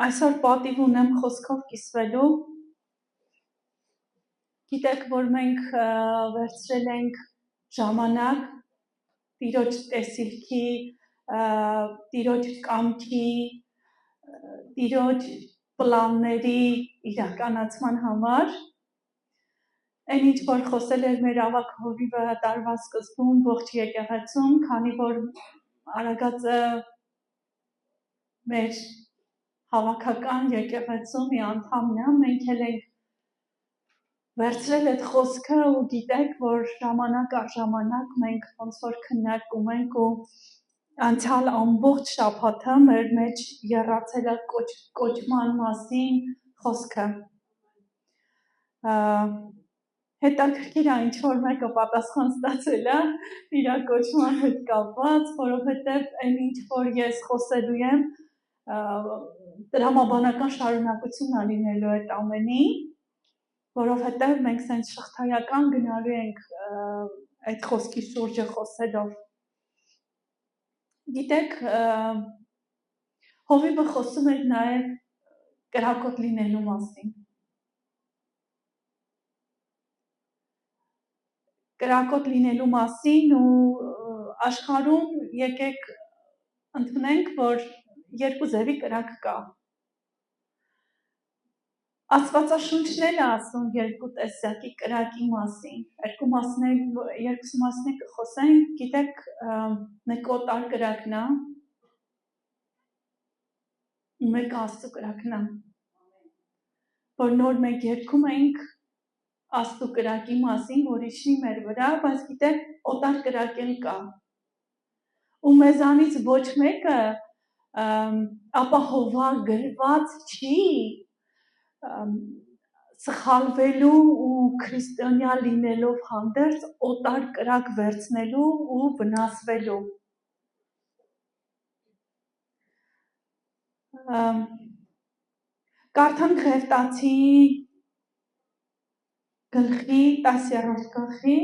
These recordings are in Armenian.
Այսօր պատիվ ունեմ խոսքով կիսվելու, գիտեք, որ մենք վերցրել ենք ժամանակ տիրոջ տեսիլքի, տիրոջ կամքի, տիրոջ պլանների իրականացման համար, այն ինչ որ խոսել էր մեր ավագ հովիվը տարվա սկզբում ողջ եկեղեցում, քանի որ Արագածը մեր հավաքական եկեղեցու մի անդամն է, մենք էլ ենք վերցրել այդ խոսքը ու գիտեք, որ ժամանակ առ ժամանակ մենք ոնց որ քննարկում ենք ու անցյալ ամբողջ շաբաթը մեր մեջ եռացել է կոչման մասին խոսքը։ Հետաքրքիր է, ինչ որ մեկը պատասխան ստացել է իր կոչման հետ կապված, որովհետև այն ինչ որ ես խոսելու եմ, դրամաբանական շարունակություն է լինելու այդ ամենի, որովհետև մենք սենց շղթայական գնալու ենք այդ խոսքի շուրջը խոսելով։ Գիտեք, հովիվը խոսում էր նաև կրակոտ լինելու մասին։ Կրակոտ լինելու մասին ու աշխարհում եկեք ընդունենք, որ երկու ձևի կրակ կա։ Աստվածաշունչն էլ է ասում երկու տեսակի կրակի մասին, երկուսի մասին կխոսենք, գիտեք, մեկ օտար կրակն է, ու մեկ Աստծո կրակն է, որ նոր մենք երգում ենք Աստծո կրակի մասին, որ իջնի մեր վրա, բայց գիտեք, օտար կրակ էլ կա։ Ու մեզանից ոչ մեկը ապահովագրված չի սխալվելու ու քրիստոնյա լինելով հանդերձ օտար կրակ վերցնելու ու վնասվելու։ Կարդանք Ղևտացի գլխի 10-րդ գլխի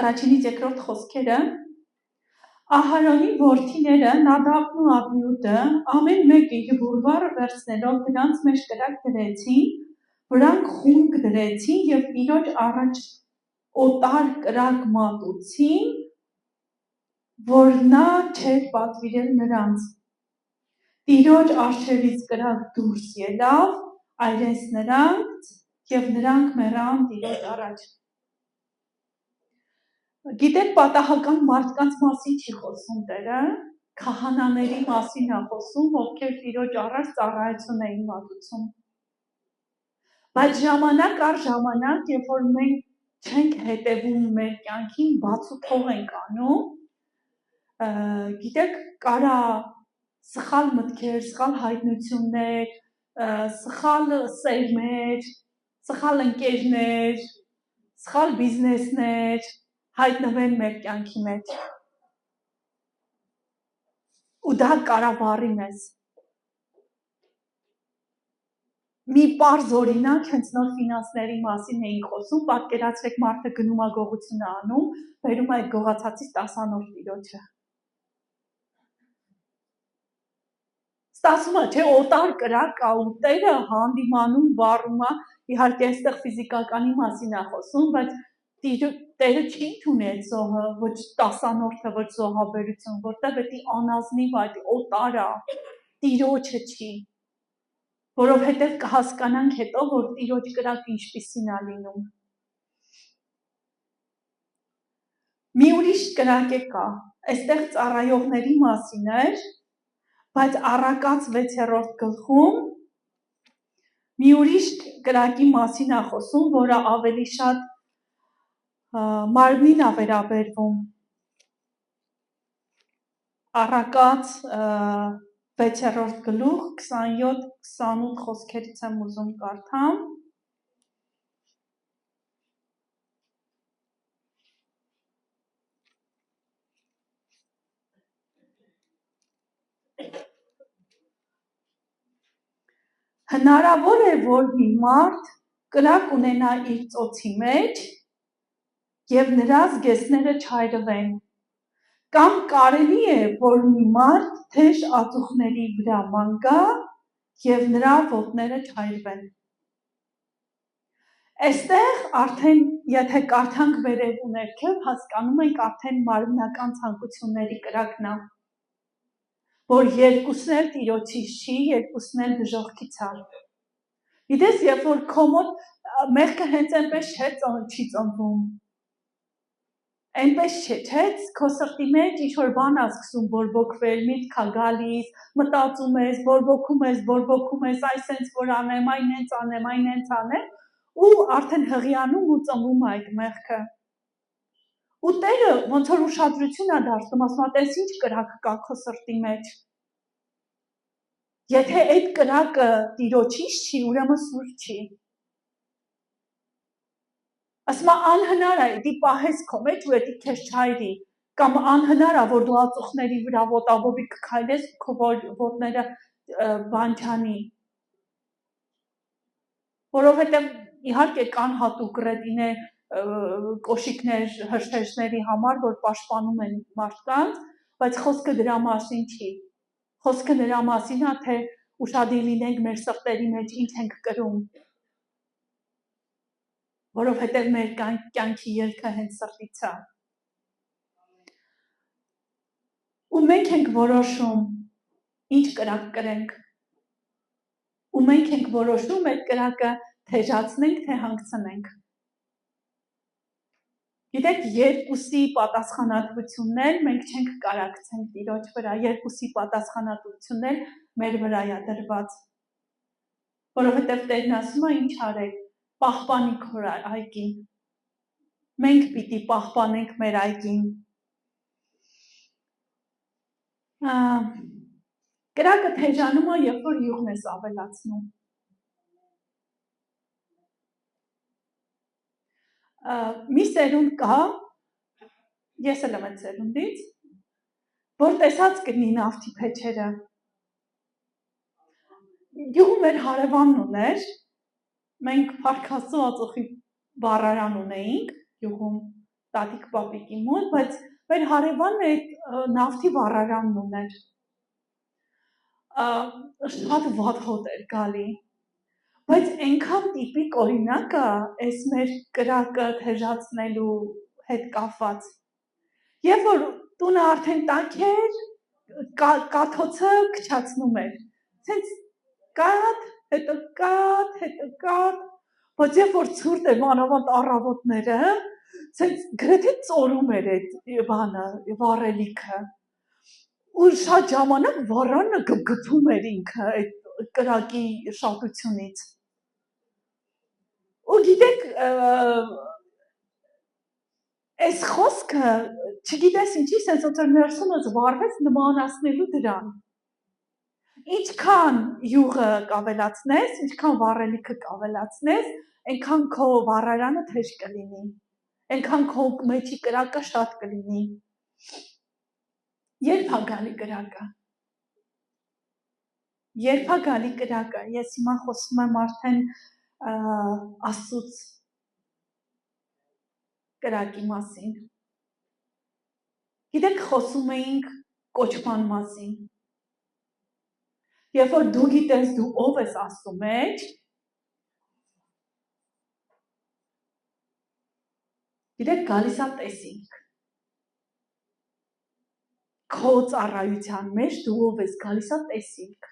առաջինից երկրորդ խոսքերը Ահարոնի որդիները Նադաբն ու Աբիուդը ամեն մեկը յբուրվառը վերցնելով դրանց մեջ կրակ դրեցին, վրանք խունկ դրեցին և Տիրոջ առաջ օտար կրակ մատուցին, որ նա չէր պատվիրել նրանց։ Տիրոջ առջևից կրակ դուրս ելավ, այրեց նրանց և նրանք մեռան Տիրոջ առաջ։ Գիտեք, պատահական մարդկանց մասին չի խոսում Տերը, քահանաների մասին է խոսում, ովքեր Տիրոջ առաջ ծառայություն էին մատուցում։ Բայց ժամանակ առ ժամանակ, երբ որ մենք չենք հետևում մեր կյանքին, բացուփող ենք անում, գիտեք, կարա սխալ մտքեր, սխալ հայտնություններ, սխալ սերմեր, սխալ ընկերներ, սխալ բիզնեսներ հայտնվեն մեր կյանքի մեջ։ Ու դա կարա վառի մեզ։ Մի պարզ օրինակ, հենց նոր ֆինանսների մասին էինք խոսում, պատկերացրեք մարդը գնում է գողություն է անում, բերում է այդ գողացածից 10-րդ Տիրոջը։ Ստացվում է, չէ, օտար կրակ կա ու Տերը հանդիմանում վառում է, իհարկե այստեղ ֆիզիկականի մասին է խոսում, բայց Տերը չի ընդունի այդ զոհը, ոչ 10-րդը, ոչ զոհաբերություն, որտեղ էդի անազնիվ այդ օտարը Տիրոջը չի, որովհետև կհասկանանք հետո, որ Տիրոջ կրակը ինչպիսին է լինում։ Մի ուրիշ կրակ է կա, այստեղ ծառայողների մասին էր, բայց Առակաց 6-րդ գլխում մի ուրիշ կրակի մասին է խոսում, որը ավելի շատ մարմնին է վերաբերվում։ Առակաց 6-րդ գլուխ 27-28 խոսքերից եմ ուզում կարդամ։ Հնարավոր է, որ մի մարդ կրակ ունենա իր ծոցի մեջ և նրա զգեստները չայրվեն, Կամ կարելի է, որ մի մարդ թեժ ածուխների վրա մանգա և նրա ոտները չայրվեն։ Այստեղ արդեն, եթե կարդանք վերև ու ներքև, հասկանում ենք արդեն մարմնական ցանկությունների կրակն է, որ երկուսն էլ տիրոջից չի, երկուսն էլ դժոխքից է։ Գիտես, երբ որ քո մոտ մեղքը հենց այնպես չի ծնվում, այնպես չէ, չէ՞, քո սրտի մեջ ինչ-որ բան է սկսում բորբոքվել, միտք է գալիս, մտածում ես, բորբոքում ես, այ սենց որ անեմ, այն հենց անեմ, այն հենց անեմ, ու արդեն հղիանում ու ծնվում է այդ մեղքը։ Ու Տերը ոնց որ ուշադրություն է դարձնում, ասում է, տես ինչ կրակ կա քո սրտի մեջ։ Եթե այդ կրակը տիրոջից չի, ուրեմն սուրբ չի։ Ասում է անհնար է, դի պահես քո մեջ ու էդի քեզ չայրի, կամ անհնար է, որ դու ածուխների վրա ոտաբոբի կքայլես, քո ոտները բան չանի։ Որովհետև իհարկե կան հատուկ ռետինե կոշիկներ հրշեջների համար, որ պաշտպանում են մարդկանց, բայց խոսքը դրա մասին չի։ Խոսքը դրա մասին է, թե ուշադիր լինենք մեր սրտերի մեջ ինչ ենք կրում, որովհետև մեր կյանքի ելքը հենց սրտից է։ Ու մենք ենք որոշում ինչ կրակ կրենք։ Ու մենք ենք որոշում այդ կրակը թեժացնենք, թե հանգցնենք։ Գիտեք, երկուսի պատասխանատվությունն էլ մենք չենք կարակցենք Տիրոջ վրա, երկուսի պատասխանատվությունն էլ մեր վրա է դրված։ Որովհետև Տերն ասում է ինչ արեք, պահպանի քո այգին։ Մենք պիտի պահպանենք մեր այգին։ Կրակը թեժանում է, երբ որ յուղն ես ավելացնում։ Մի սերունդ կա, ես էլ եմ այդ սերունդից, որ տեսած կլինի նավթի փեչերը։ Յուղում մեր հարևանն ուներ, մենք Փարքաստու ածուխի վառարան ունեինք յուղում տատիկ պապիկի մոտ, բայց մեր հարևանն այդ նավթի վառարանն ուներ։ Շատ վատ հոտ էր գալի, բայց այնքան տիպիկ օրինակ է այս մեր կրակը թեժացնելու հետ կապված։ Երբ որ տունը արդեն տաք էր, կաթոցը քչացնում էր։ Սենց կաթ, հետո կաթ, հետո կաթ, բայց երբ որ ցուրտ էր մանավանդ առավոտները, սենց գրեթե ծորում էր այդ բանը, վառելիքը։ Ու շատ ժամանակ վառանը գպգպում էր ինքը այդ կրակի շատությունից։ Ու գիտեք, այս խոսքը, չգիտես ինչի, սենց ոնց որ ներսումս վառվեց նմանացնելու դրան։ Ինչքան յուղը կավելացնես, ինչքան վառելիքը կավելացնես, այնքան քո վառարանը թեժ կլինի, այնքան քո մեջի կրակը շատ կլինի։ Երբ է գալի կրակը։ Երբ է գալի կրակը, ես հիմա խոսում եմ արդեն Աստծուց կրակի մասին։ Գիտեք, խոսում էինք կոչման մասին։ Երբ որ դու գիտես դու ով ես Աստծո մեջ, գիտեք, գալիս է տեսինք։ Քո ծառայության մեջ դու ով ես, գալիս է տեսինք։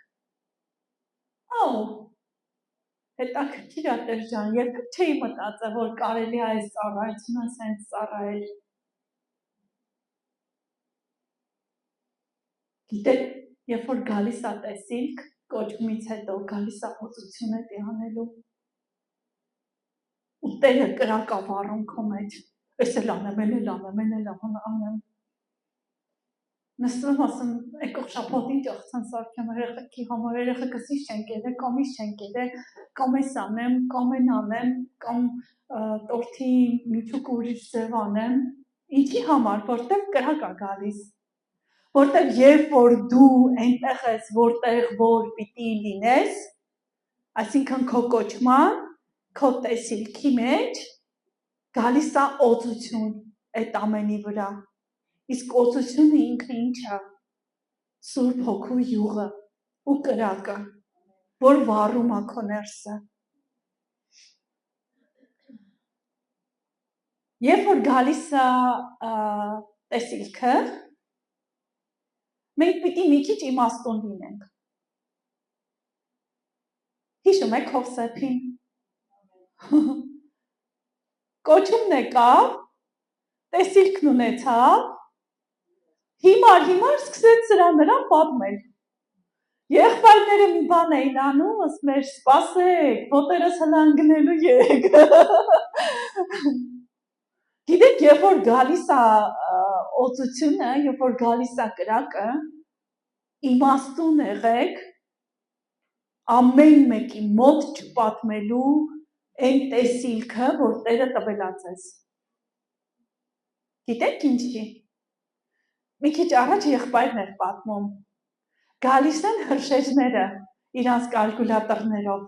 Հետաքրքիր է Տեր ջան, երբեք չէի մտածել, որ կարելի է այս ծառայությունը սենց ծառայել։ Գիտեք, երբ որ գալիս է տեսինք, կոչումից հետո գալիս է օծությունը տիանելու։ Ու Տերը կրակ է վառում քո մեջ։ Ես էլ անեմ, էլ անեմ։ Նստում ասում, եկող շաբաթին ճոխցան սարքեմ երեխեքի համար, երեխեքս ինչ չեն կերել, կամ ինչ չեն կերել, կամ ես անեմ, կամ են անեմ, կամ տորթի միջուկ ուրիշ ձև անեմ։ Ինչի համար, որտեղ կրակ է գալիս։ Որտեղ երբ որ դու այնտեղ ես, որտեղ որ պիտի լինես, այսինքն քո կոչման, քո տեսիլքի մեջ գալիս է օծություն այդ ամենի վրա։ Իսկ օծությունը ինքը ինչ է, Սուրբ Հոգու յուղը ու կրակը, որ վառում է քո ներսը։ Երբ որ գալիս է տեսիլքը, մենք պիտի մի քիչ իմաստուն լինենք։ Հիշում եք Հովսեփին։ Կոչումն եկավ, տեսիլքն ունեցավ, հիմար սկսեց նրան պատմել։ Եղբայրները մի բան էին անում, ասում էր սպասեք, ոտերս հնանգնելու եք։ Գիտեք, երբ որ գալիս է օծությունը, երբ որ գալիս է կրակը, իմաստուն եղեք, ամեն մեկի մոտ չպատմելու այն տեսիլքը, որ Տերը տվել է ձեզ։ Գիտեք ինչի։ Մի քիչ առաջ եղբայրներ պատմում։ Գալիս են հրշեջները իրանց կալկուլատորներով։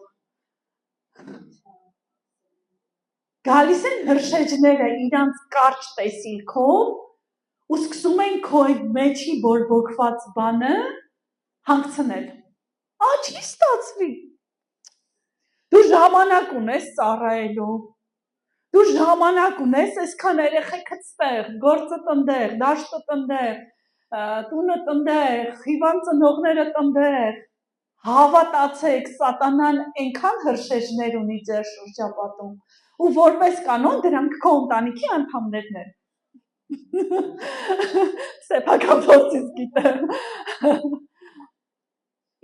Գալիս են հրշեջները իրանց կարճ տեսիլքով ու սկսում են քո մեջի բորբոքված բանը հանգցնել։ Չի ստացվի։ Դու ժամանակ ունես ծառայելու։ Դու ժամանակ ունես այսքան երեխեքդ ստեղ, գործը տնտեղ, դաշտը տնտեղ, տունը տնտեղ, հիվանդ ծնողները տնտեղ, հավատացեք, սատանան այնքան հրշեջներ ունի ձեր շրջապատում, ու որպես կանոն դրանք քո ընտանիքի անդամներն են։ Սեփական փորձից գիտեմ։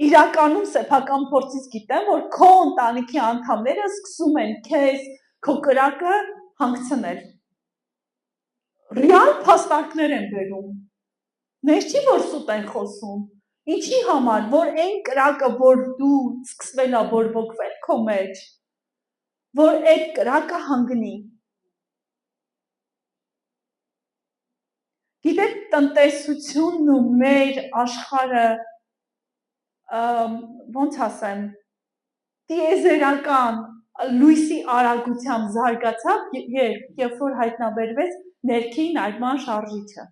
Իրականում սեփական փորձից գիտեմ, որ քո ընտանիքի անդամները սկսում են քեզ քո կրակը հանգցնել։ Ռեալ փաստարկներ են բերում։ Մեզ չի որ սուտ են խոսում։ Ինչի համար, որ այն կրակը, որ դու սկսվել է բորբոքվել քո մեջ, որ այդ կրակը հանգնի։ Գիտեք, տնտեսությունն ու մեր աշխարհը ոնց ասեմ, տիեզերական լույսի արագությամբ զարգացավ, երբ որ հայտնաբերվեց ներքին այրման շարժիչը։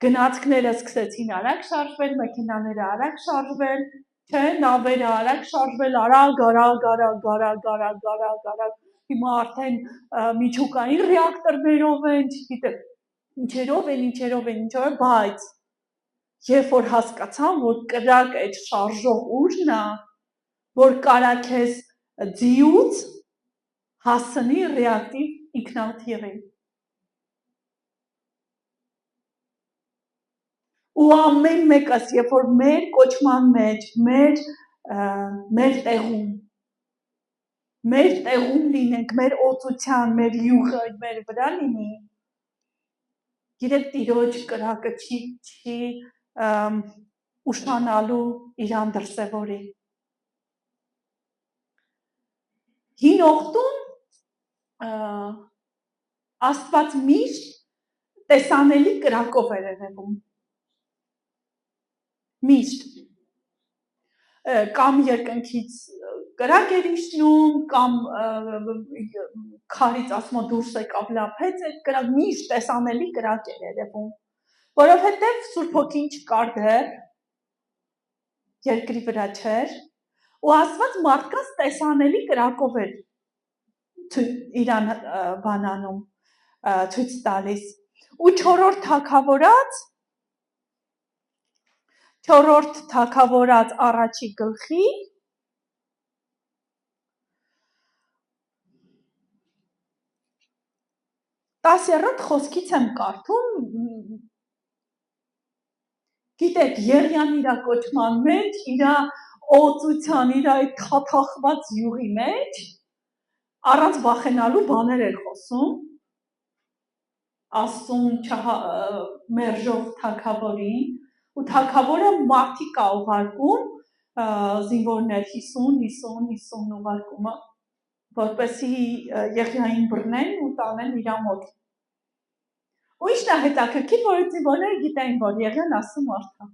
Գնացքները սկսեցին արագ շարժվել, մեքենաները արագ շարժվել, թե նավերը արագ շարժվել, արագ, հիմա արդեն միջուկային ռեակտորներով են, չգիտեմ, ինչերով են, բայց երբ որ հասկացան, որ կրակ այդ շարժող ուժն է, որ կարա քեզ ձիուց հասցնի ռեակտիվ ինքնաթիռի։ Ու ամեն մեկս, երբ որ մեր կոչման մեջ, մեր տեղում լինենք, մեր օծության, մեր յուղը մեր վրա լինի, գիտեք, Տիրոջ կրակը չի ուշանալու իրան դրսևորի։ Հին Օգտում Աստված միշտ տեսանելի կրակով էր երևում։ Միշտ կամ երկնքից կրակ էր իջնում, կամ քարից ասում դուրս եկավ լափեց այդ կրակ, միշտ տեսանելի կրակ էր երևում, որովհետև Սուրբ Հոգին չկար դեռ, երկրի վրա չէր, ու Աստված մարդկանց տեսանելի կրակով էր իրան բանանում, ցույց տալիս։ Ու 4-րդ Թագավորաց առաջի գլխի 10-րդ խոսքից եմ կարդում, գիտեք, Եղիան իր կոչման մեջ, իր օծության, իր այդ թաթախված յուղի մեջ, առանց վախենալու բաներ էր խոսում, Աստծուն մերժող թագավորին, ու թագավորը մարդիկ է ուղարկում, զինվորներ 50 ուղարկումը, որպեսզի Եղիային բռնեն ու տանեն իր մոտ։ Ու ի՞նչն է հետաքրքիր, որ այդ զինվորները գիտեին, որ Եղիան Աստծո մարդ է։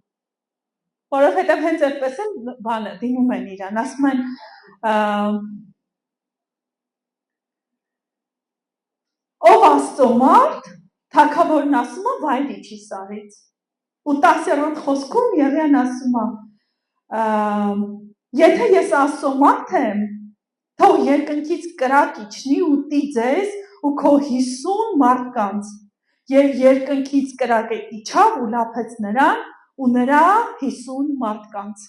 Որովհետև հենց այդպես են բանը դիմում են իրան, ասում են ով Աստծո մարդ, թագավորն ասում է վայր իջի սարից։ Ու 10-րդ խոսքում Եղիան ասում է. եթե ես Աստծո մարդ եմ, թող երկնքից կրակ իջնի ու տի ձեզ ու քո 50 մարդկանց, եւ երկնքից կրակը իջավ ու լափեց նրան ու նրա 50 մարդկանց։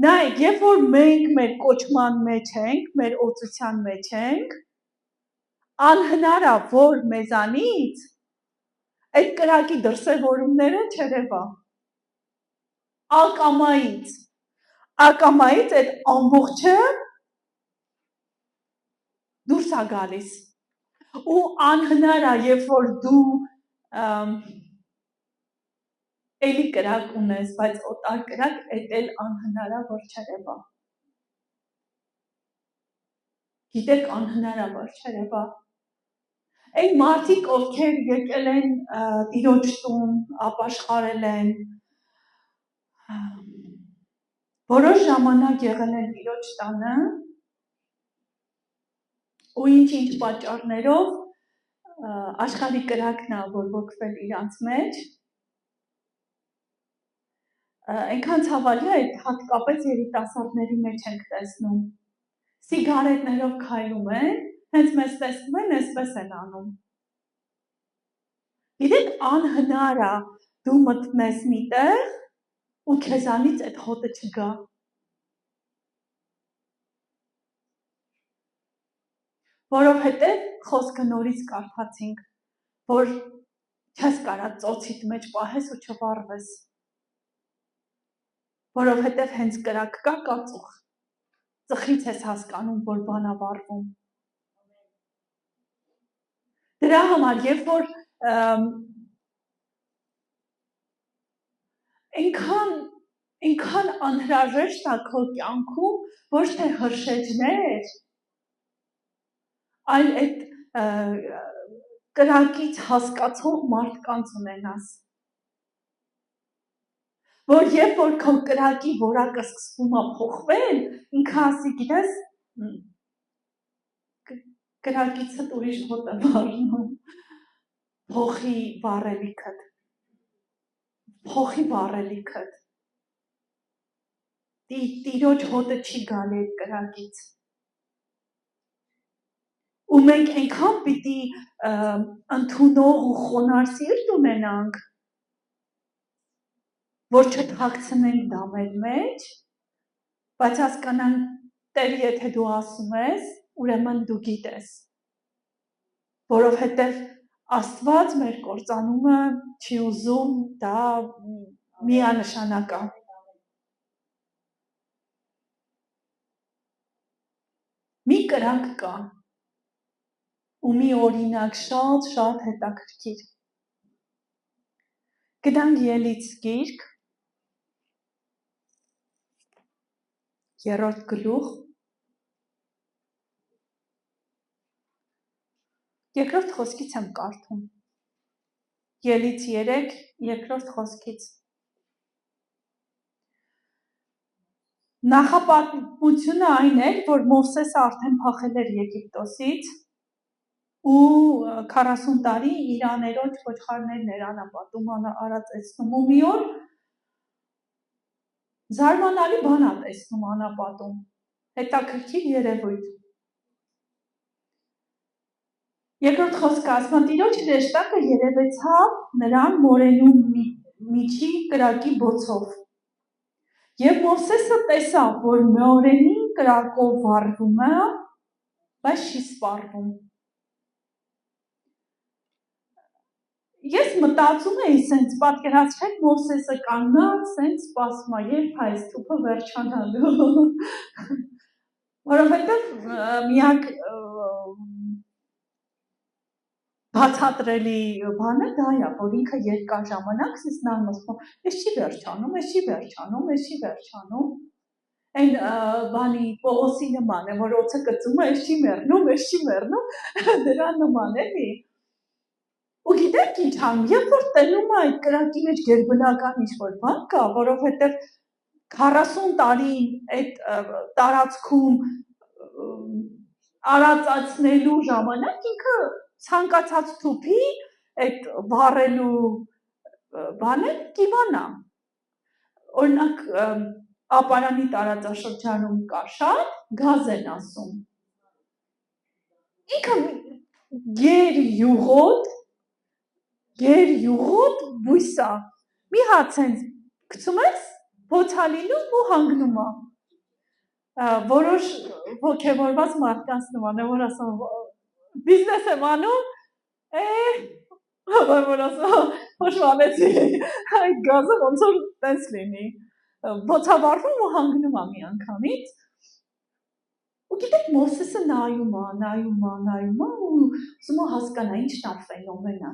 Նայեք, երբ որ մենք մեր կոչման մեջ ենք, մեր օծության մեջ ենք, անհնար է, որ մեզանից այդ կրակի դրսևորումները չերևա։ Ակամայից այդ ամբողջը դուրս է գալիս։ Ու անհնար է, երբ որ դու էլի կրակ ունես, բայց օտար կրակ, այդ էլ անհնար է, որ չերևա։ Գիտեք, անհնար է, որ չերևա։ Այն մարդիկ, ովքեր եկել են Տիրոջ տուն, ապաշխարել են, որոշ ժամանակ եղել են Տիրոջ տանը, ու ինչ-ինչ պատճառներով աշխարհի կրակն է բորբոքվել իրանց մեջ, այնքան ցավալի է, այդ հատկապես երիտասարդների մեջ ենք տեսնում։ Սիգարետներով քայլում են, հենց մեզ տեսնում են, այսպես են անում։ Գիտեք, անհնար է դու մտնես մի տեղ ու քեզանից այդ հոտը չգա։ Որովհետև խոսքը նորից կարդացինք, որ չես կարա ծոցիդ մեջ պահես ու չվառվես։ Որովհետև հենց կրակ կա ծուխ։ Ծխից ես հասկանում, որ բան է վառվում։ Դրա համար, երբ որ այնքան անհրաժեշտ է քո կյանքում ոչ թե հրշեջներ, այլ այդ կրակից հասկացող մարդկանց ունենաս, որ երբ որ քո կրակի որակը սկսվում է փոխվել, ինքը ասի, գիտես, կրակիցդ ուրիշ հոտ է վառնում, փոխի վառելիքդ, Տիրոջ հոտը չի գալի այդ կրակից։ Ու մենք այնքան պիտի ընդունող ու խոնարհ սիրտ ունենանք, որ չթաքցնենք դա մեր մեջ, բայց հասկանանք, Տեր, եթե դու ասում ես, ուրեմն դու գիտես, որովհետև Աստված մեր կործանումը չի ուզում, դա միանշանակ է։ Մի կրակ կա, ու մի օրինակ շատ հետաքրքիր։ Գնանք Ելից գիրք, 3-րդ գլուխ, 2-րդ խոսքից եմ կարդում։ Ելից 3, 2-րդ խոսքից։ Նախապատմությունը այն էր, որ Մովսեսը արդեն փախել էր Եգիպտոսից ու 40 տարի իր աներոջ ոչխարներն էր անապատում, արածեցնում ու մի օր զարմանալի բան է տեսնում անապատում, հետաքրքիր երևույթ։ Երկրորդ խոսքը ասում է, Տիրոջ հրեշտակը երևեցավ նրան մորենու միջի կրակի բոցով։ Եվ Մովսեսը տեսավ, որ մորենի կրակով վառվում է, բայց չի սպառվում։ Ես մտածում էի, սենց պատկերացրեք Մովսեսը կանգնած, սենց սպասում է, երբ այս թուփը վերջանալու։ Որովհետև միակ բացատրելի բանը դա է, որ ինքը երկար ժամանակ սիսնան մսվում, ես չի վերջանում։ Այն բանի Պողոսի նման է, որ օձը կծում է, ես չի մեռնում, դրա նման էլի։ Ու գիտեք ինչ անում, երբ որ տենում է այդ կրակի մեջ գերբնական ինչ-որ բան կա, որովհետև 40 տարի այդ տարածքում արածացնելու ժամանակ ինքը ցանկացած թուփի այդ վառելու բանը կիմանա։ Օրինակ ապարանի տարածաշրջանում կա շատ գազ են ասում։ Ինքը գեր բույս է։ Մի հատ sense գցում ես փոթալինում ու հանգնում է։ Որոշ ոգևորված մարդկանց նման է, որ ասում բիզնես եմ անում, որ ասում հոշվանեցի, այդ գազը ոնց որ տես լինի։ Ոցավարվում ու հանգնում է մի անգամից։ Ու գիտեք Մովսեսը նայում է ու ուզում է հասկանա ինչն է ֆենոմենը։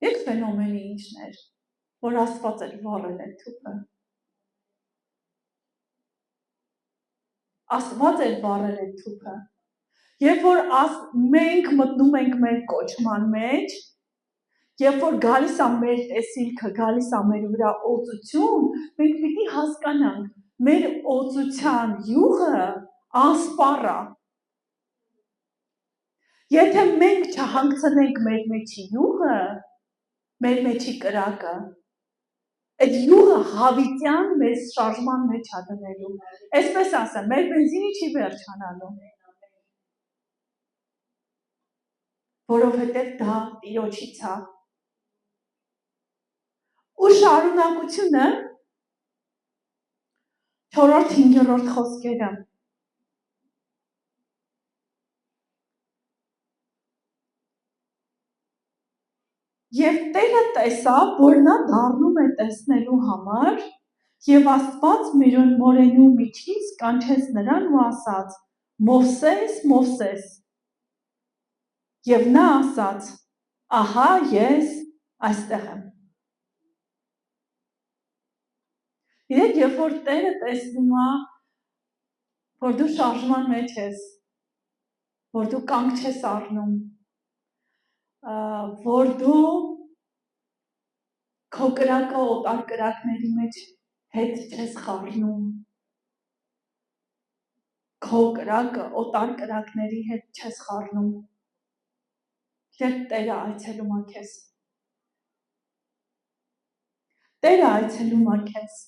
Եկ ֆենոմենը ինչն էր, որ Աստված էր վառել այդ թուփը։ Աստված էր վառել այդ թուփը։ Երբ որ մենք մտնում ենք մեր կոչման մեջ, երբ որ գալիս է մեր տեսիլքը, գալիս է մեր վրա օծություն, մենք պիտի հասկանանք, մեր օծության յուղը անսպառ է։ Եթե մենք չհանգցնենք մեր մեջի յուղը, մեր մեջի կրակը, այդ յուղը հավիտյան մեզ շարժման մեջ է դնելու։ Այսպես ասեմ, մեր բենզինը չի վերջանալու։ Որովհետև դա Տիրոջից է։ Ու շարունակությունը 4-5 խոսքերը։ Եվ Տերը տեսավ, որ նա դառնում է տեսնելու համար, եւ Աստված մորենու միջից կանչեց նրան ու ասաց. Մովսես, Մովսես։ Եվ նա ասաց. ահա ես այստեղ եմ։ Իրեք, երբ որ Տերը տեսնում է, որ դու շարժման մեջ ես, որ դու կանգ չես առնում, որ դու քո կրակը օտար կրակների մեջ հետ չես խառնում, քո կրակը օտար կրակների հետ չես խառնում, երբ Տերը այցելում է քեզ։ Տերը այցելում է քեզ։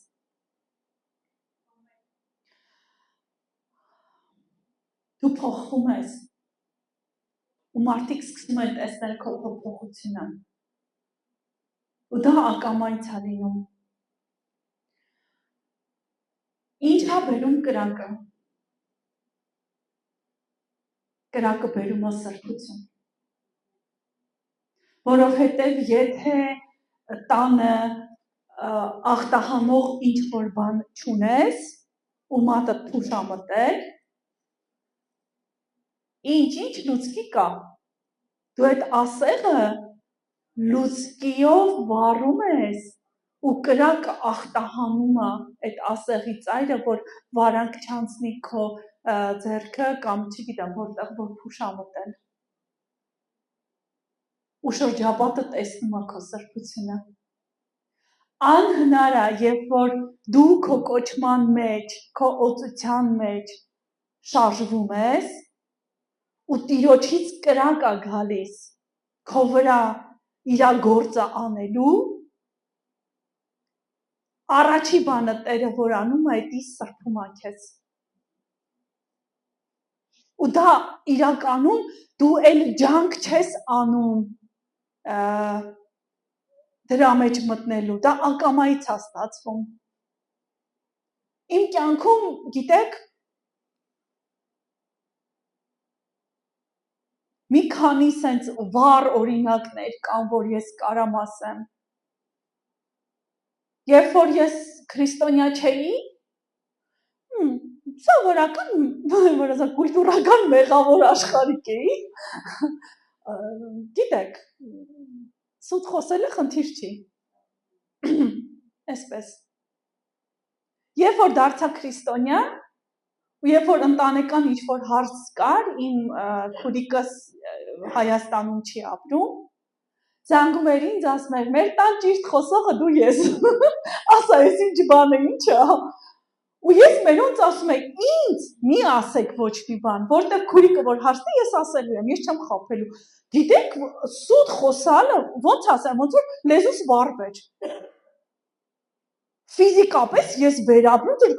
Դու փոխվում ես, ու մարդիկ սկսում են տեսնել քո փոփոխությունը։ Ու դա ակամայից է լինում։ Ինչ է բերում կրակը։ Կրակը բերում է սրբություն։ Որովհետև եթե տանը ախտահանող ինչ-որ բան չունես, ու մատը թուշ է մտել, ինչ լուցկի կա։ Դու այդ ասեղը լուցկիով վառում ես ու կրակը ախտահանում է այդ ասեղի ծայրը, որ վարանք չանցնի քո ձեռքը կամ չգիտեմ որտեղ որ փուշ է մտել։ Ու շրջապատը տեսնում է քո սրբությունը։ Անհնար է, երբ որ դու քո կոչման մեջ, քո օծության մեջ շարժվում ես, ու Տիրոջից կրակ է գալիս քո վրա իրա գործը անելու, առաջի բանը Տերը որ անում է, դա սրբում է քեզ։ Ու դա իրականում դու էլ ջանք չես անում դրա մեջ մտնելու, դա ակամայից է ստացվում։ Իմ կյանքում, գիտեք, մի քանի սենց վառ օրինակներ կան, որ ես կարամ ասեմ։ Երբ որ ես քրիստոնյա չէի, սովորական, որ ասա, կուլտուրական մեղավոր աշխարհիկ էի, գիտեք, սուտ խոսելը խնդիր չի։ Այսպես։ Երբ որ դարձա քրիստոնյա, ու երբ որ ընտանեկան ինչ-որ հարց կար, իմ քուրիկս Հայաստանում չի ապրում, զանգում էր ինձ, ասում էր, մեր տան ճիշտ խոսողը դու ես, ասա ես ինչ բան է, ինչ է, Ու ես մենոնց ասում եմ, ինձ մի ասեք ոչ մի բան, որտեղ քուրիկը որ հարցնի, ես ասելու եմ, ես չեմ խաբելու։ Գիտեք, սուտ խոսալը, ոնց ասեմ, ոնց որ լեզուս վարվեր։ Ֆիզիկապես ես վերաբնում,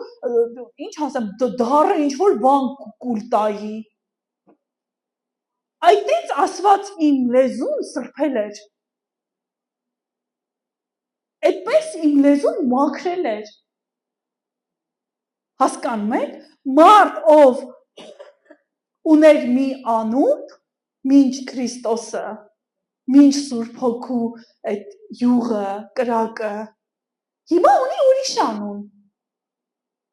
ինչ ասեմ, դառը ինչ-որ բան կուլ տայի։ Այդտենց ասված իմ լեզուն սրբել էր։ Այդպես իմ լեզուն մաքրել էր։ Հասկանում եք, մարդ ով ուներ մի անուն, մինչ Քրիստոսը, մինչ Սուրբ Հոգու այդ յուղը, կրակը, հիմա ունի ուրիշ անուն։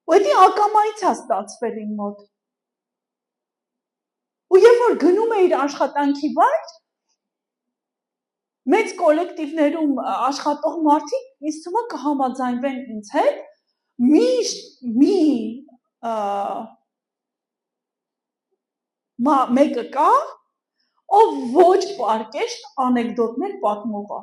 Ու դա ակամայից է ստացվել իմ մոտ։ Ու երբ որ գնում էիր աշխատանքի վայր, մեծ կոլեկտիվներում աշխատող մարդիկ ինձ թվում է կհամաձայնվեն ինձ հետ, մեկը կա, ով ոչ պարկեշտ անեկդոտներ պատմող է։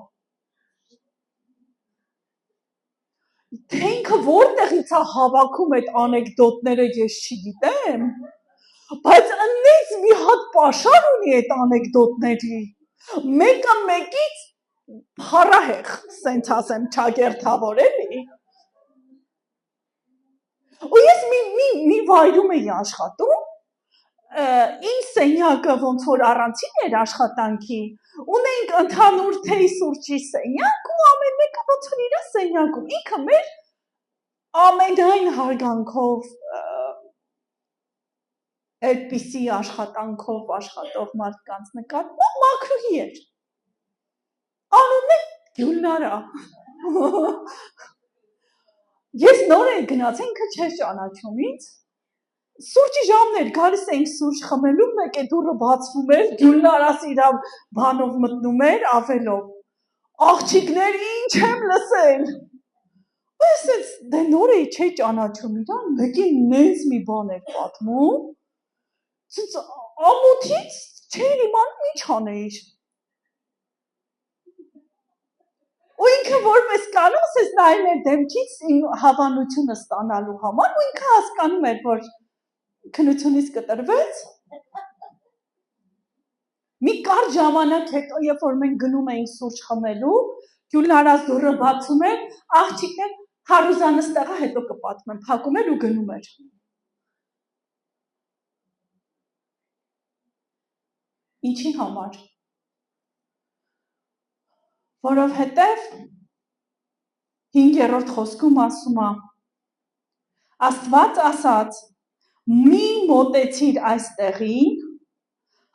Թե ինքը որտեղից է հավաքում այդ անեկդոտները, ես չգիտեմ, բայց ըննից մի հատ պաշար ունի այդ անեկդոտների, մեկը մեկից փառահեղ, սենց ասեմ, չագերթավոր էլի։ Ու ես մի վայրում էի աշխատում, իմ սենյակը ոնց որ առանցին էր աշխատանքի, ունենք ընդհանուր թեյ սուրճի սենյակ ու ամեն մեկը ոնց որ իր սենյակում, ինքը մեր ամենայն հարգանքով այդպիսի աշխատանքով աշխատող մարդկանց նկատմամբ մաքրուհի էր։ Անունն է Գյուլնարա։ Ես նոր էի գնացել, ինքը չէր ճանաչում ինձ։ Սուրճի ժամն էր, գալիս էինք սուրճ խմելու, մեկ է դուռը բացվում էր, Գյուլնարաս իր բանով մտնում էր, ավելով։ Աղջիկներ, ինչ եմ լսել։ Ես դե նոր էի, չէի ճանաչում իրան, մեկին նենց մի բան էր պատմում, ամոթից չէր իմանում ինչ անեիր։ Ու ինքը որպես կանոն ես նայում էր դեմքից իմ հավանությունը ստանալու համար, ու ինքը հասկանում էր, որ քնությունից կտրվեց։ Մի կարճ ժամանակ հետո, երբ որ մենք գնում էինք սուրճ խմելու, Գյուլնարաս դուռը բացում էր, աղջիկներ հարուզանս տեղը հետո կպատմեմ, փակում էր ու գնում էր։ Ինչի համար։ Որովհետև 5-րդ խոսքում ասում է. Աստված ասաց. մի մոտեցիր այստեղին,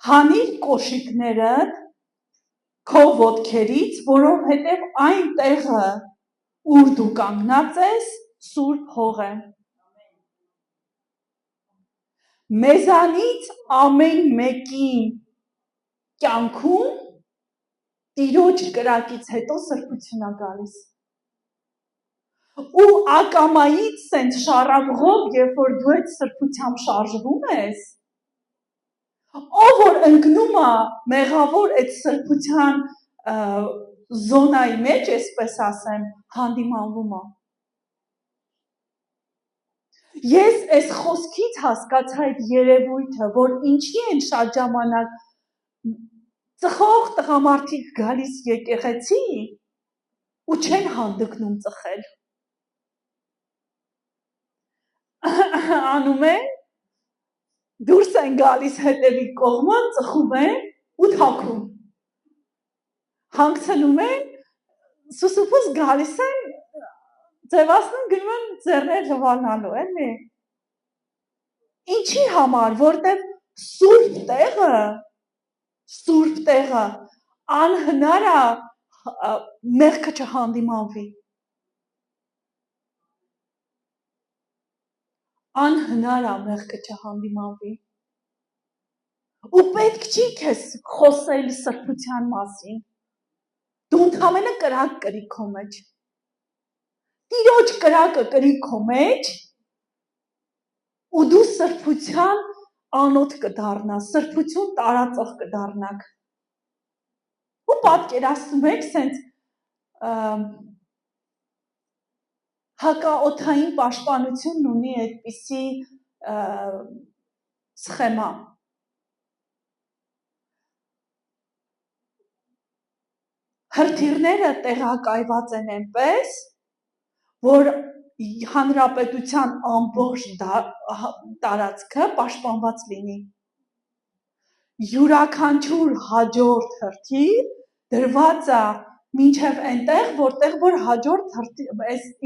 հանիր կոշիկներդ քո ոտքերից, որովհետև այն տեղը, ուր դու կանգնած ես, սուրբ հող է։ Մեզանից ամեն մեկի կյանքում Տիրոջ կրակից հետո սրբություն է գալիս։ Ու ակամայից սենց շառավղով, երբ որ դու այդ սրբությամբ շարժվում ես, ով որ ընկնում է մեղավոր այդ սրբության զոնայի մեջ, այսպես ասեմ, հանդիմանվում է։ Ես այս խոսքից հասկացա այդ երևույթը, որ ինչի են շատ ժամանակ ծխող տղամարդիկ գալիս եկեղեցի ու չեն հանդգնում ծխել։ Անում են, դուրս են գալիս հետևի կողմը, ծխում են ու թաքում։ Հանգցնում են, սուսուփուս գալիս են, ձևացնում գնում են ձեռներ հվանալու, էլի։ Ինչի համար, որտև սուրբ տեղը անհնար է մեղքը չհանդիմանվի։ Անհնար է մեղքը չհանդիմանվի։ Ու պետք չի քեզ խոսել սրբության մասին։ Դու ընդամենը կրակ կրի քո մեջ։ Տիրոջ կրակը կրի քո մեջ, ու դու սրբության անոթ կդառնաս, սրբություն տարածող կդառնաք։ Ու պատկերացնում եք, սենց հակաօդային պաշտպանությունն ունի այդպիսի սխեմա։ Հրթիռները տեղակայված են այնպես, որ հանրապետության ամբողջ տարածքը պաշտպանված լինի։ Յուրաքանչյուր հաջորդ հրթիռ դրված է մինչև այնտեղ, որտեղ որ հաջորդ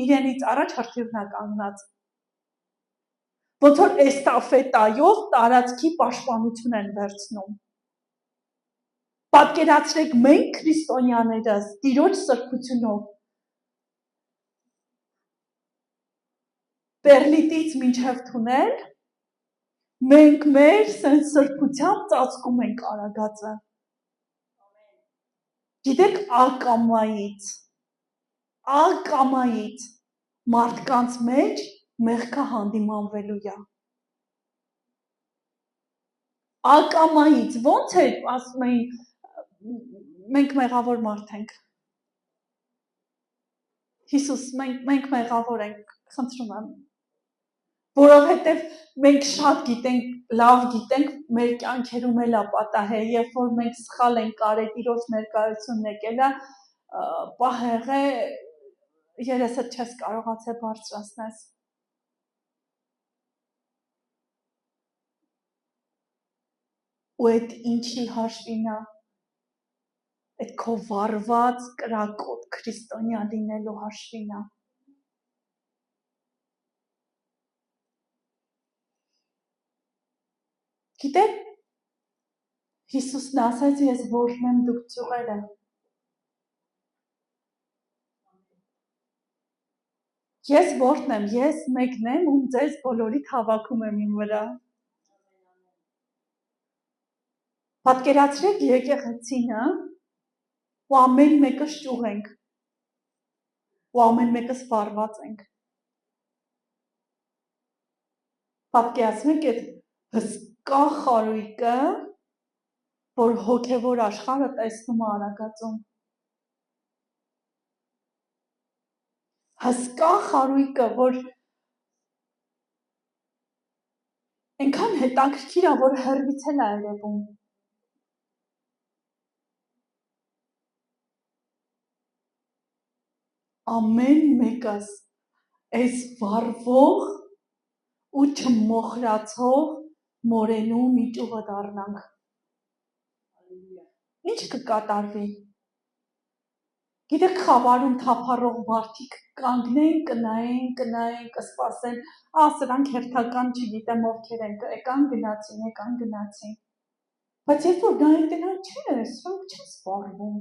իրենից առաջ հրթիռն է կանգնած։ Ոնց որ էստաֆետայով տարածքի պաշտպանություն են վերցնում։ Պատկերացրեք մենք քրիստոնյաներս Տիրոջ սրբությունով Պերլիտից մինչև թունել, մենք մեր սրբությամբ ծածկում ենք արագածը։ Գիտեք, ակամայից մարդկանց մեջ մեղքը հանդիմանվելու է։ Ակամայից, ոնց է, ասում էին, մենք մեղավոր մարդ ենք։ Հիսուս, մենք մեղավոր ենք, խնդրում եմ։ Որովհետև մենք շատ գիտենք, լավ գիտենք, մեր կյանքերում էլ է պատահել, երբ որ մենք սխալ ենք արել, Տիրոջ ներկայությունն եկել է, պահեղ է, երեսդ չես կարողացել բարձրացնես։ Ու այդ ինչի հաշվին է, այդ քո վառված կրակոտ քրիստոնյա լինելու հաշվին է։ Գիտեք, Հիսուսն ասաց, ես որդն եմ, դուք ծուղերը։ Ես որդն եմ, ես մեկն եմ, ում ձեզ բոլորիդ հավաքում եմ իմ վրա։ Պատկերացրեք եկեղեցինը, ու ամեն մեկս ճուղ ենք, ու ամեն մեկս վառված ենք։ Պատկերացրեք այդ հսկա խարույկը, որ հոգևոր աշխարհը տեսնում է արագածում։ Հսկա խարույկը, որ այնքան հետաքրքիր է, որ հեռվից էլ է երևում։ Ամեն մեկս այս վառվող ու չմոխրացող մորենու մի ճյուղը դառնանք։ Ինչ կկատարվի։ Գիտեք, խավարում թափառող մարդիկ կանգնեն, կնայեն, կսպասեն, սրանք հերթական, չգիտեմ ովքեր են, եկան գնացին։ Բայց երբ որ նայեն տնան, չէ, սրանք չեն սպառվում։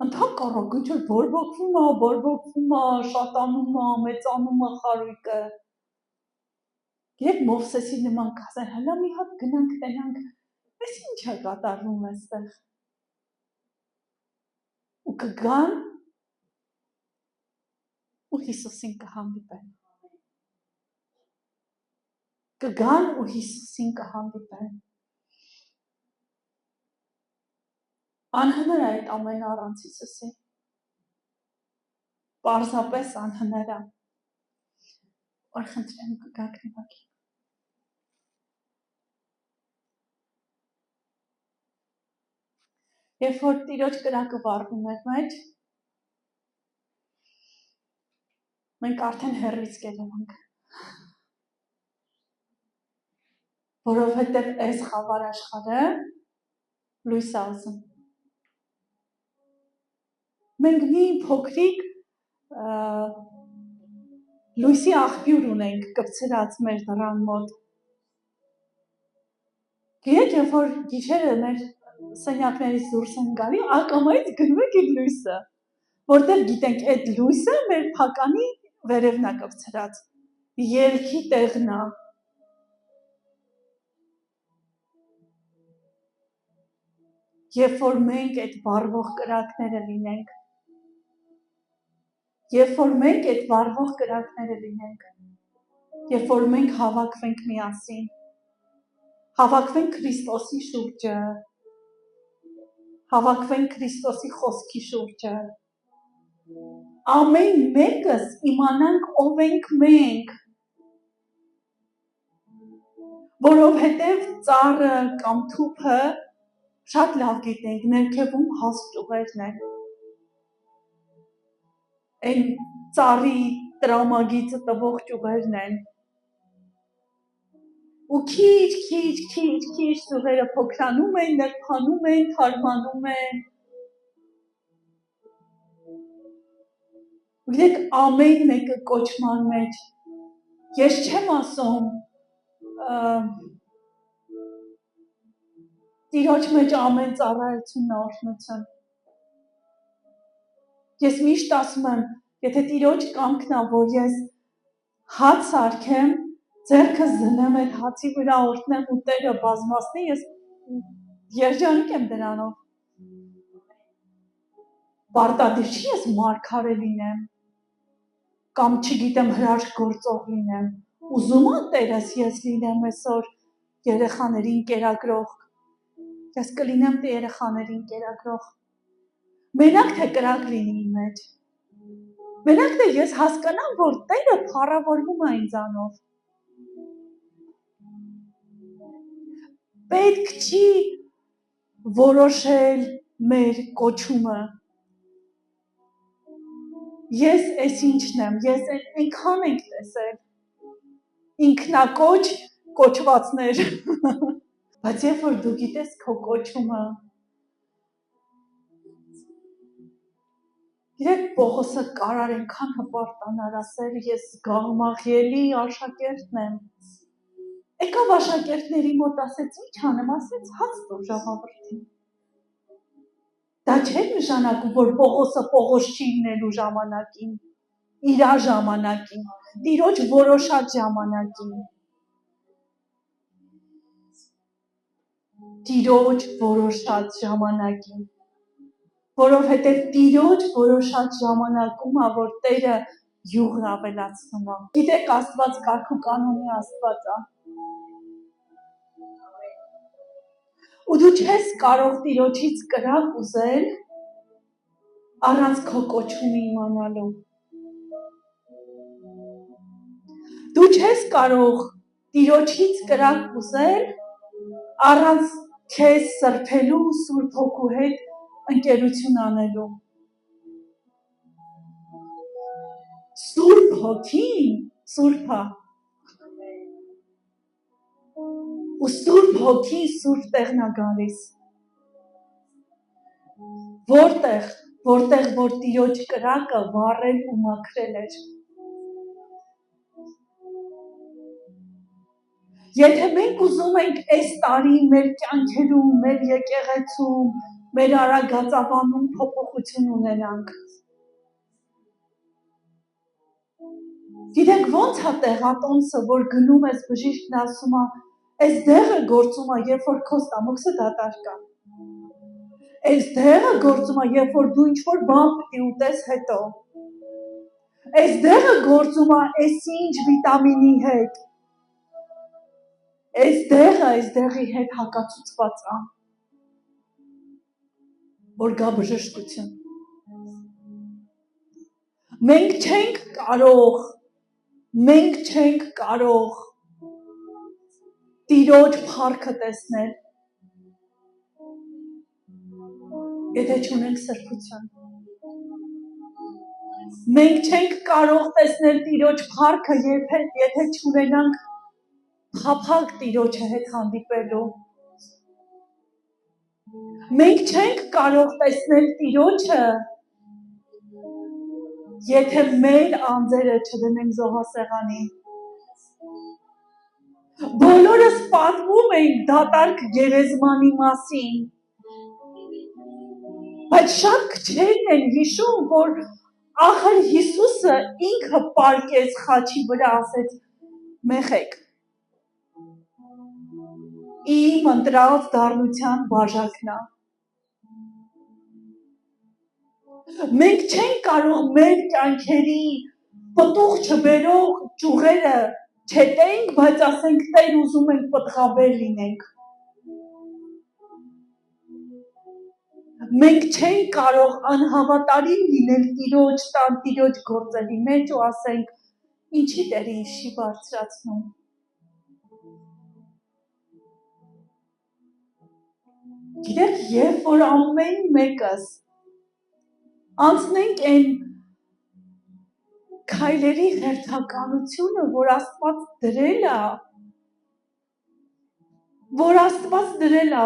Ընդհակառակը ինչ որ բորբոքվում է, շատանում է, մեծանում է խարույկը։ Գիտեք, Մովսեսի նման կասեն, հələ մի հատ գնանք տենանք, այս ինչ է կատարվում այստեղ։ Ու կգան ու Հիսուսին կհանդիպեն։ Կգան ու Հիսուսին կհանդիպեն։ Անհնար է այդ ամենը առանց Հիսուսի։ Պարզապես անհնար է։ Որ խնդրեմ կգաք նվագի։ Երբ որ Տիրոջ կրակը վառվում էր մեջ, մենք արդեն հեռվից կերևանք։ Որովհետև այս խավար աշխարհը լույս է ուզում։ Մենք մի փոքրիկ լույսի աղբյուր ունենք կպցրած մեր դռան մոտ։ Գիտեք, երբ որ գիշերը մեր սենյակներից դուրս են գալի, ակամայից գնում ենք այդ լույսը, որտեղ գիտենք այդ լույսը մեր փականի վերևն է կպցրած, ելքի տեղն է։ Երբ որ մենք այդ վառվող կրակները լինենք, երբ որ մենք հավաքվենք միասին, հավաքվենք Քրիստոսի շուրջը, հավաքվենք Քրիստոսի խոսքի շուրջը, ամեն մեկս իմանանք ով ենք մենք, որովհետև ծառը կամ թուփը շատ լավ գիտենք, ներքևում հաստ ճյուղերն են, այն ծառի տրամագիծը տվող ճյուղերն են, ու քիչ ճյուղերը փոքրանում են, նրբանում են, թարմանում են, Գիտեք, ամեն մեկը կոչման մեջ, ես չեմ ասում, Տիրոջ մեջ ամեն ծառայությունն է օրհնություն, ես միշտ ասում եմ, եթե Տիրոջ կամքն է, որ ես հաց սարքեմ, ձեռքս դնեմ այդ հացի վրա օրհնեմ ու Տերը բազմացնի, ես երջանիկ եմ դրանով, պարտադիր չի ես մարգարե լինեմ, կամ չգիտեմ հրաշք գործող լինեմ, ուզում եմ Տերս ես լինեմ այսօր երեխաներին կերակրող, ես կլինեմ երեխաներին կերակրող, մենակ թե կրակ լինի իմ մեջ, մենակ թե ես հասկանամ, որ Տերը փառավորվում է ինձանով, պետք չի որոշել մեր կոչումը, ես այս ինչն եմ, ես այնքան ենք տեսել, ինքնակոչ կոչվածներ, բայց երբ որ դու գիտես քո կոչումը, գիտեք Պողոսը կարար այնքան հպարտանար ասել, ես զգաղմաղելի աշակերտն եմ, եկավ աշակերտների մոտ ասեց, ինչ անեմ, ասեց հաց տուր ժողովրդին, դա չէր նշանակում, որ Պողոսը Պողոս չի լինելու ժամանակին, իրա ժամանակին, Տիրոջ որոշած ժամանակին, Տիրոջ որոշած ժամանակին, որովհետև Տիրոջ որոշած ժամանակում է, որ Տերը յուղն ավելացնում է, գիտեք Աստված կարգ ու կանոնի Աստված է, ու դու չես կարող Տիրոջից կրակ ուզել առանց քո կոչումը իմանալու, դու չես կարող Տիրոջից կրակ ուզել առանց քեզ սրբելու Սուրբ Հոգու հետ ընկերություն անելու, Սուրբ Հոգին Սուրբ է, ու Սուրբ Հոգին Սուրբ տեղն է գալիս, որտեղ որ Տիրոջ կրակը վառել ու մաքրել էր, եթե մենք ուզում ենք այս տարի մեր կյանքերում, մեր եկեղեցում, մեր արագածավանում փոփոխություն ունենանք, գիտենք ոնց է տեղատոմսը, որ գնում ես բժիշկն ասում է, այս դեղը գործում է, երբ որ քո ստամոքսը դատարկ է, այս դեղը գործում է, երբ որ դու ինչ-որ բան պիտի ուտես հետո, այս դեղը գործում է, այս ինչ վիտամինի հետ, այս դեղի հետ հակացուցված է, որ գա բժշկություն, մենք չենք կարող Տիրոջ փառքը տեսնել, եթե չունենք սրբություն, մենք չենք կարող տեսնել Տիրոջ փառքը, եթե չունենանք փափագ Տիրոջը հետ հանդիպելու, մենք չենք կարող տեսնել Տիրոջը, եթե մեր անձերը չդնենք զոհասեղանին, բոլորս պատմում ենք դատարկ գերեզմանի մասին, բայց շատ քչերն են հիշում, որ ախր Հիսուսը ինքը պարկեց խաչի վրա, ասեց մեխեք, իմ ընտրած դառնության բաժակն է, մենք չենք կարող մեր կյանքերի պտուղ չբերող ճյուղերը չետենք, բայց ասենք Տեր ուզում ենք պտղաբեր լինենք, մենք չենք կարող անհավատարիմ լինել Տիրոջ տան Տիրոջ գործերի մեջ ու ասենք ինչի Տերը իշի բարձրացնում։ Գիտեք, երբ որ ամեն մեկս անցնենք այն քայլերի հերթականությունը, որ Աստված դրել է,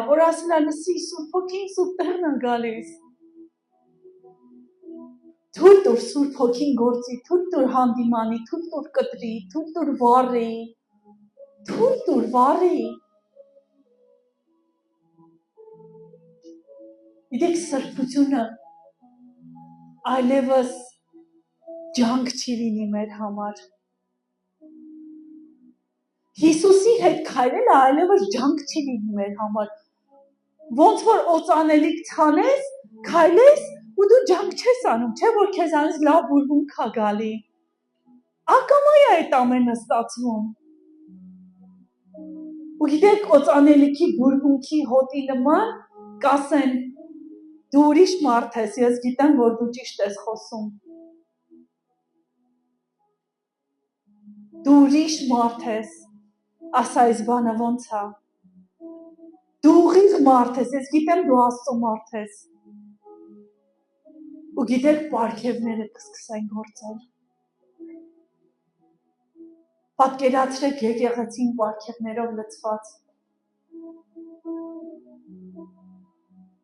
որ ասել է լսի Սուրբ Հոգին Սուրբ տեղն է գալիս։ Թույլ տուր Սուրբ Հոգին գործի, թույլ տուր հանդիմանի, թույլ տուր կտրի, թույլ տուր վառի, թույլ տուր վառի։ Գիտեք, սրբությունը այլևս ջանք չի լինի մեր համար։ Հիսուսի հետ քայլելը այլևս ջանք չի լինի մեր համար։ Ոնց որ օծանելիք ցանես, քայլես ու դու ջանք չես անում, չէ՞ որ քեզանից լավ բուրբունք է գալի։ Ակամա է այդ ամենը ստացվում։ Ու գիտեք, օծանելիքի բուրբունքի հոտի նման կասեն դու ուրիշ մարդ ես, ես գիտեմ, որ դու ճիշտ ես խոսում։ Դու ուրիշ մարդ ես, ասա այս բանը ոնց է։ Դու ուղիղ մարդ ես, ես գիտեմ դու Աստծո մարդ ես։ Ու գիտեք, պարգևները կսկսեն գործել։ Պատկերացրեք եկեղեցին պարգևներով լցված։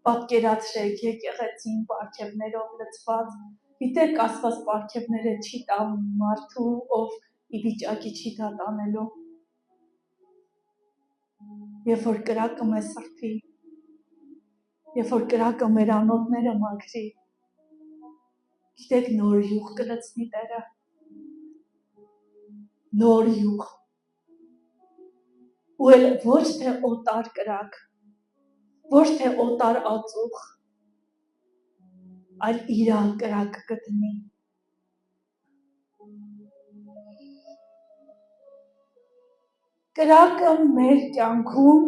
Պատկերացրեք եկեղեցին պարգևներով լցված։ Գիտեք, Աստված պարգևները չի տանում մարդու, ով ի վիճակի չի դատանելու։ Երբ որ կրակը մեզ սրբի, երբ որ կրակը մեր անոթները մաքրի, գիտեք, նոր յուղ կլցնի Տերը, նոր յուղ, ու էլ ոչ թե օտար կրակ, ոչ թե օտար ածուխ, այլ իրա կրակը կդնի։ Կրակը մեր կյանքում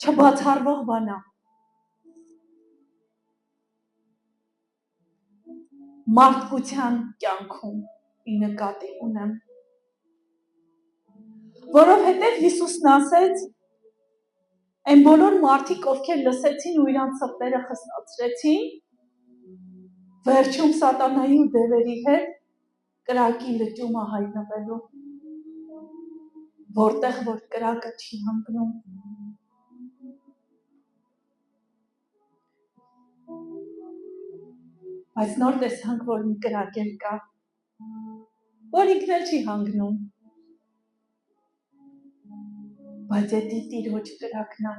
չբացառվող բան է։ Մարդկության կյանքում ի նկատի ունեմ։ Որովհետև Հիսուսն ասեց, այն բոլոր մարդիկ, ովքեր լսեցին ու իրանց սրտերը խստացրեցին, վերջում սատանայի ու դևերի հետ կրակի լճումը հայտնվելու, որտեղ որ կրակը չի հանգնում։ Բայց նոր տեսանք, որ մի կրակ էլ կա, որ ինքն էլ չի հանգնում, բայց էդի Տիրոջ կրակն է,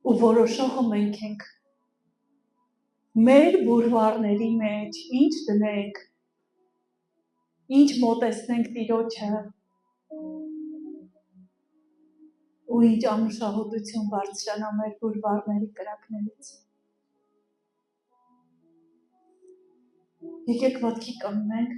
ու որոշողը մենք ենք։ Մեր բուրվարների մեջ ինչ դնենք, ինչ մոտեցնենք Տիրոջը, ու ինչ անուշահոտություն բարձրանա մեր բուրվարների կրակներից։ Եկեք ոտքի կանգնենք,